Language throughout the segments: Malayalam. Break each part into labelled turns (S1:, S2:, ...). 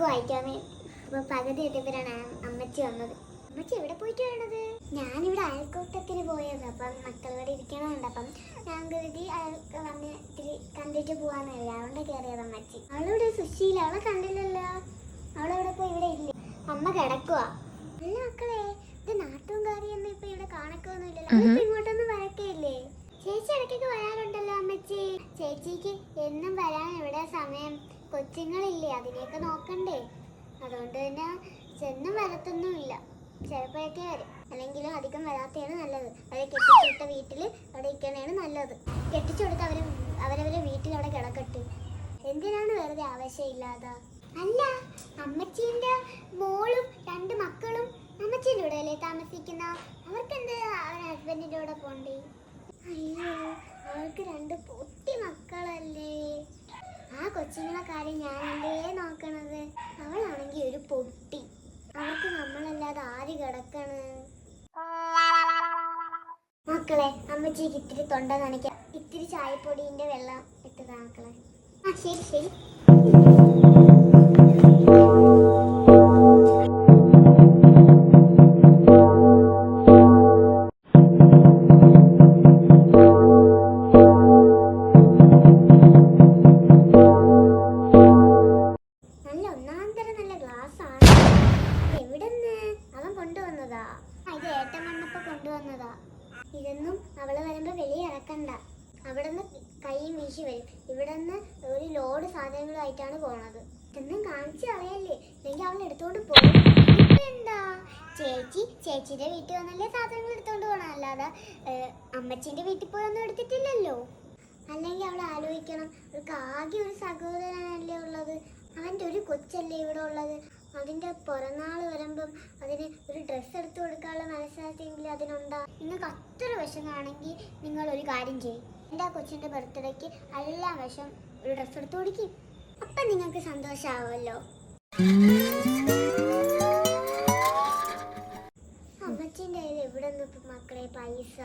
S1: ബുക്ക് വായിക്കാമേ. അപ്പൊ പകുതി എത്തിയപ്പോഴാണ് അമ്മച്ചി വന്നത്. അമ്മച്ചി എവിടെ പോയിട്ട് വേണത്? ഞാനിവിടെ അയൽക്കൂട്ടത്തിന് പോയത്. അപ്പം മക്കളോട് ഇരിക്കണമുണ്ട്. അപ്പം ഞാൻ കരുതി വന്ന് ഇത്തിരി കണ്ടിട്ട് പോവാന്നല്ലേ, അതുകൊണ്ട് കയറിയത് അമ്മച്ചി. അവളിവിടെ സുശീല, അവളെ കണ്ടില്ലല്ലോ. അവളെവിടെ പോയി? ഇവിടെ ഇല്ലേ? അമ്മ കിടക്കുവാ. അല്ല മക്കളെ, ഇത് നാട്ടുകാരിയൊന്നും ഇപ്പൊ ഇവിടെ കാണക്കൊന്നുമില്ലല്ലോ. അമ്മച്ചി ഇങ്ങോട്ടൊന്നും വരക്കയില്ലേ? ചേച്ചി ഇടയ്ക്കൊക്കെ വരാറുണ്ടല്ലോ അമ്മച്ചി. ചേച്ചിക്ക് എന്നും വരാൻ എവിടെ സമയം? കൊച്ചുങ്ങളില്ലേ, അതിനെയൊക്കെ നോക്കണ്ടേ? അതുകൊണ്ട് തന്നെ ചെന്നും വരത്തൊന്നുമില്ല. ചിലപ്പോഴൊക്കെ വരും. അല്ലെങ്കിലും അധികം വരാത്തതാണ് നല്ലത്. അവരെ കെട്ടിച്ചുവിട്ട വീട്ടിൽ അവിടെ ഇരിക്കണതാണ് നല്ലത്. കെട്ടിച്ചു കൊടുത്ത് അവരവരെ വീട്ടിൽ അവിടെ കിടക്കട്ടെ. എന്തിനാണ് വെറുതെ ആവശ്യമില്ലാതെ? അല്ല, അമ്മച്ചീൻ്റെ മോളും 2 മക്കളും അമ്മച്ചീൻ്റെ കൂടെ അല്ലേ താമസിക്കുന്ന? അവർക്ക് എന്ത് അവരുടെ ഹസ്ബൻഡിൻ്റെ കൂടെ പോണ്ടേ? അയ്യോ, അവർക്ക് 2 പൊട്ടി മക്കളല്ലേ. ആ കൊച്ചുങ്ങളെ കാര്യം ഞാനല്ലേ നോക്കണത്. അവളാണെങ്കിൽ ഒരു പൊട്ടി. അവർക്ക് നമ്മളല്ലാതെ ആര് കിടക്കണ്? മക്കളെ, അമ്മച്ചിക്ക് ഇത്തിരി തൊണ്ട നനയ്ക്കാം. ഇത്തിരി ചായപ്പൊടിന്റെ വെള്ളം ഇട്ടതാ മക്കളെ. ആ ശരി ശരി. ഇതൊന്നും അവള് വരുമ്പോ വെളിയിൽ ഇറക്കണ്ട. അവിടെ നിന്ന് കൈയും വീശി വരും. ഇവിടെ നിന്ന് ഒരു ലോഡ് സാധനങ്ങളുമായിട്ടാണ് പോണത്. ഇതൊന്നും കാണിച്ചു കളയല്ലേ, അല്ലെങ്കിൽ അവൾ എടുത്തോണ്ട് പോകും. എന്താ ചേച്ചിയുടെ വീട്ടിൽ വന്നല്ലേ സാധനങ്ങൾ എടുത്തോണ്ട് പോകണം, അല്ലാതെ അമ്മച്ചിന്റെ വീട്ടിൽ പോയി ഒന്നും എടുത്തിട്ടില്ലല്ലോ. അല്ലെങ്കിൽ അവൾ ആലോചിക്കണം, അവൾക്ക് ആകെ ഒരു സഹോദരനല്ലേ ഉള്ളത്. അവൻ്റെ ഒരു കൊച്ചല്ലേ ഇവിടെ ഉള്ളത്. അതിൻ്റെ പിറന്നാൾ വരുമ്പം അതിന് ഒരു ഡ്രസ്സ് എടുത്തു കൊടുക്കാനുള്ള മനസ്സാക്കിയെങ്കിൽ അതിനുണ്ടാ. നിങ്ങൾക്ക് അത്ര വിഷമാണെങ്കിൽ നിങ്ങൾ ഒരു കാര്യം ചെയ്യും. എൻ്റെ ആ കൊച്ചിൻ്റെ ബർത്ത്ഡേക്ക് എല്ലാം വിഷം ഒരു ഡ്രസ്സ് എടുത്തു കൊടുക്കും. അപ്പം നിങ്ങൾക്ക് സന്തോഷമാവുമല്ലോ. അമ്മച്ചിൻ്റെ കയ്യിൽ എവിടെ നിന്ന് ഇപ്പം മക്കളെ പൈസ?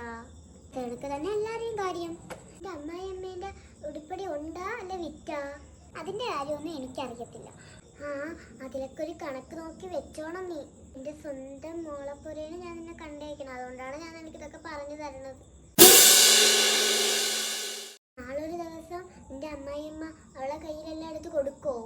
S1: തിരക്ക് തന്നെ എല്ലാവരെയും കാര്യം. എൻ്റെ അമ്മായിയമ്മേൻ്റെ ഉടുപ്പടി ഉണ്ടാ അല്ല വിറ്റാ? അതിൻ്റെ കാര്യമൊന്നും എനിക്കറിയത്തില്ല. ആ, അതിലൊക്കെ ഒരു കണക്ക് നോക്കി വെച്ചോണം നീ. എൻ്റെ സ്വന്തം മോളെപ്പോലെയാണ് ഞാൻ നിന്നെ കണ്ടേക്കണം. അതുകൊണ്ടാണ് ഞാൻ എനിക്കിതൊക്കെ പറഞ്ഞു തരുന്നത്. നാളൊരു ദിവസം എൻ്റെ അമ്മായിയമ്മ അവളെ കയ്യിലെല്ലാം എടുത്ത് കൊടുക്കുമോ?